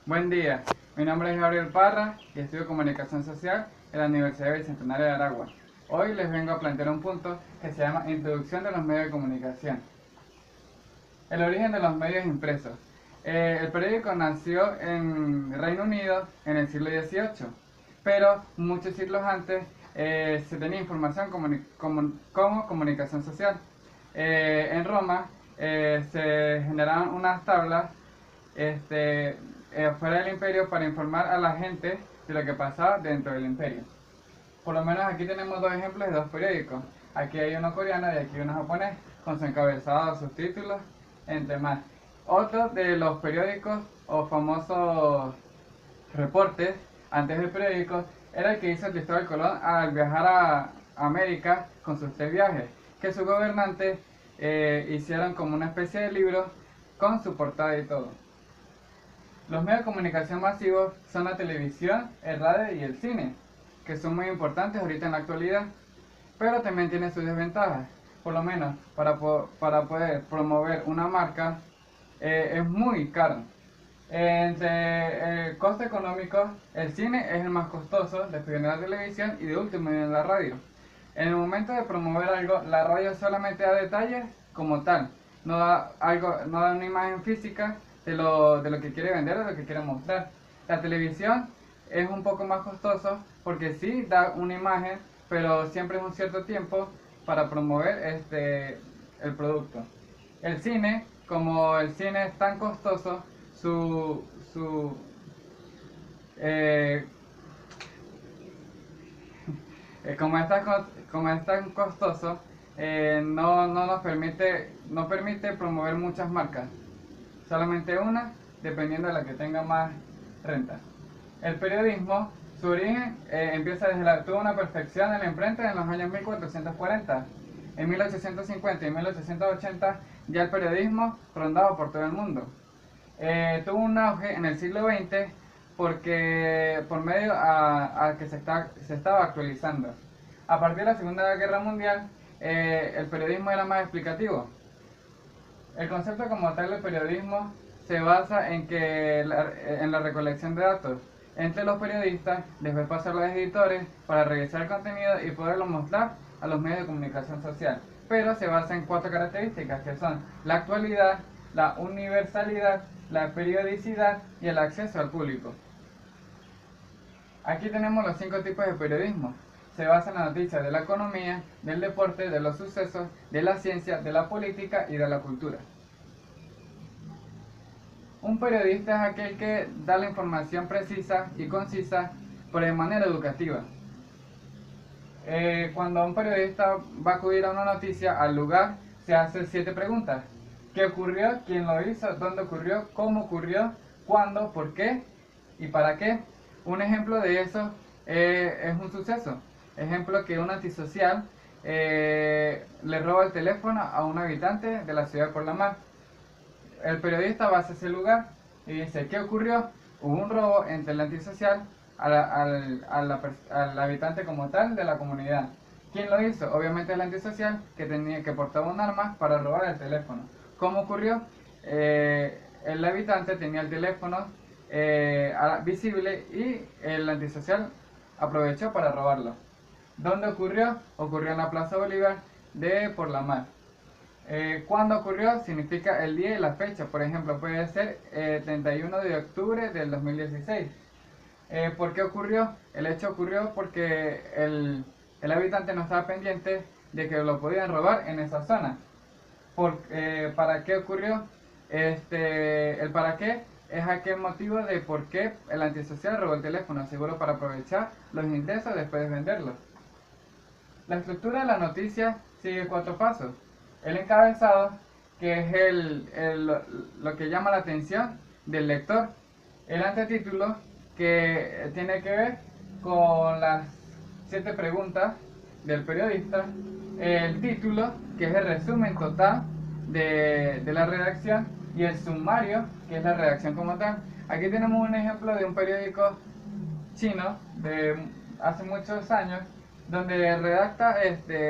Buen día, mi nombre es Gabriel Parra y estudio Comunicación Social en la Universidad Bicentenario de Aragua. Hoy les vengo a plantear un punto que se llama Introducción de los medios de comunicación. El origen de los medios impresos. El periódico nació en Reino Unido en el siglo XVIII, pero muchos siglos antes se tenía información como comunicación social. En Roma se generaron unas tablas fuera del imperio para informar a la gente de lo que pasaba dentro del imperio. Por lo menos aquí tenemos dos ejemplos de dos periódicos. Aquí hay uno coreano y aquí uno japonés, con su encabezado, sus títulos, entre más. Otro de los periódicos o famosos reportes antes del periódico era el que hizo Cristóbal Colón al viajar a América con sus 3 viajes, que sus gobernantes hicieron como una especie de libro con su portada y todo. Los medios de comunicación masivos son la televisión, el radio y el cine, que son muy importantes ahorita en la actualidad, pero también tienen sus desventajas. Por lo menos para poder promover una marca es muy caro. Entre el costo económico, el cine es el más costoso, después viene la televisión y de último viene la radio. En el momento de promover algo, la radio solamente da detalles como tal, no da una imagen física de lo que quiere vender, de lo que quiere mostrar. La televisión es un poco más costoso porque sí da una imagen, pero siempre es un cierto tiempo para promover el producto. El cine, como el cine es tan costoso, su, su eh, como es tan costoso, no permite promover muchas marcas, solamente una, dependiendo de la que tenga más renta. El periodismo, su origen empieza tuvo una perfección en la imprenta en los años 1440. En 1850 y 1880 ya el periodismo rondaba por todo el mundo. Tuvo un auge en el siglo XX porque por medio a que se estaba actualizando. A partir de la Segunda Guerra Mundial, el periodismo era más explicativo. El concepto como tal del periodismo se basa en la recolección de datos entre los periodistas, después pasa a los editores para revisar el contenido y poderlo mostrar a los medios de comunicación social. Pero se basa en 4 características que son la actualidad, la universalidad, la periodicidad y el acceso al público. Aquí tenemos los 5 tipos de periodismo. Se basa en las noticias de la economía, del deporte, de los sucesos, de la ciencia, de la política y de la cultura. Un periodista es aquel que da la información precisa y concisa, pero de manera educativa. Cuando un periodista va a acudir a una noticia, al lugar, se hace 7 preguntas. ¿Qué ocurrió? ¿Quién lo hizo? ¿Dónde ocurrió? ¿Cómo ocurrió? ¿Cuándo? ¿Por qué? ¿Y para qué? Un ejemplo de eso es un suceso. Ejemplo que un antisocial le roba el teléfono a un habitante de la ciudad de Por la Mar. El periodista va hacia ese lugar y dice, ¿qué ocurrió? Hubo un robo entre el antisocial al habitante como tal de la comunidad. ¿Quién lo hizo? Obviamente el antisocial que portaba un arma para robar el teléfono. ¿Cómo ocurrió? El habitante tenía el teléfono visible y el antisocial aprovechó para robarlo. ¿Dónde ocurrió? Ocurrió en la Plaza Bolívar de Por la Mar. ¿Cuándo ocurrió? Significa el día y la fecha. Por ejemplo, puede ser 31 de octubre del 2016. ¿Por qué ocurrió? El hecho ocurrió porque el habitante no estaba pendiente de que lo podían robar en esa zona. ¿Para qué ocurrió? El para qué es aquel motivo de por qué el antisocial robó el teléfono, seguro para aprovechar los ingresos después de venderlos. La estructura de la noticia sigue 4 pasos. El encabezado, que es lo que llama la atención del lector. El antetítulo, que tiene que ver con las 7 preguntas del periodista. El título, que es el resumen total de la redacción. Y el sumario, que es la redacción como tal. Aquí tenemos un ejemplo de un periódico chino de hace muchos años, donde redacta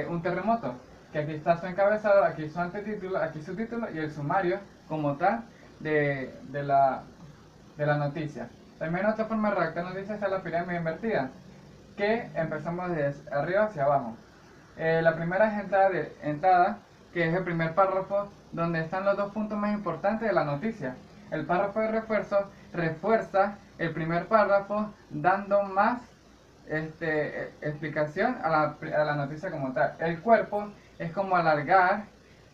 un terremoto, que aquí está su encabezado, aquí su antetítulo, aquí su título y el sumario como tal de la de la noticia. También otra forma de redactar noticias es la pirámide invertida, que empezamos desde arriba hacia abajo. La primera es entrada, que es el primer párrafo, donde están los dos puntos más importantes de la noticia. El párrafo de refuerzo refuerza el primer párrafo, dando más explicación a la noticia como tal. El cuerpo es como alargar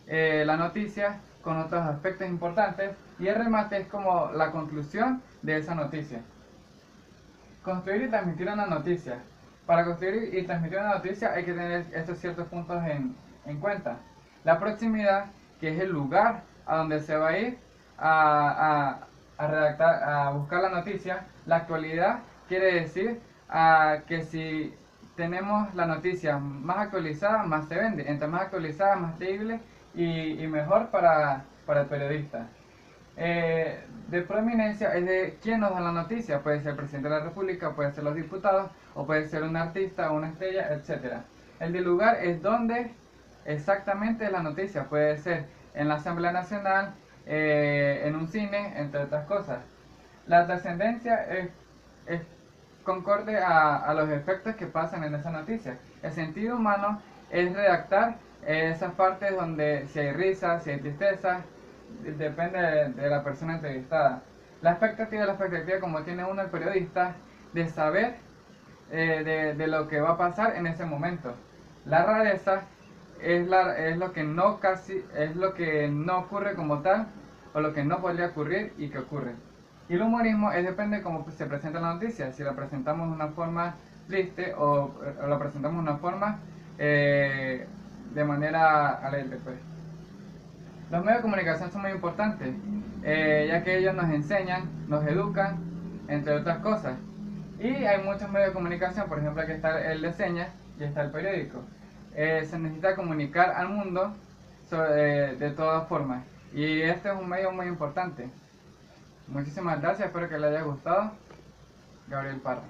la noticia con otros aspectos importantes, y el remate es como la conclusión de esa noticia. Construir y transmitir una noticia. Para construir y transmitir una noticia hay que tener estos ciertos puntos en cuenta. La proximidad, que es el lugar a donde se va a ir a redactar, a buscar la noticia. La actualidad quiere decir que si tenemos la noticia más actualizada, más se vende. Entre más actualizada, más leíble y mejor para el periodista. De prominencia es de quién nos da la noticia. Puede ser el presidente de la república, puede ser los diputados, o puede ser un artista, una estrella, etc. El de lugar es donde exactamente es la noticia. Puede ser en la Asamblea Nacional, en un cine, entre otras cosas. La trascendencia es concorde a los efectos que pasan en esa noticia. El sentido humano es redactar esas partes donde si hay risa, si hay tristeza, depende de la persona entrevistada. La expectativa como tiene uno el periodista, de saber de lo que va a pasar en ese momento. La rareza es lo que no ocurre como tal, o lo que no podría ocurrir y que ocurre. Y el humorismo depende de cómo se presenta la noticia, si la presentamos de una forma triste o la presentamos de una forma de manera alegre, pues. Los medios de comunicación son muy importantes, ya que ellos nos enseñan, nos educan, entre otras cosas. Y hay muchos medios de comunicación, por ejemplo aquí está el de señas y está el periódico. Se necesita comunicar al mundo de todas formas, y este es un medio muy importante. Muchísimas gracias, espero que les haya gustado. Gabriel Parra.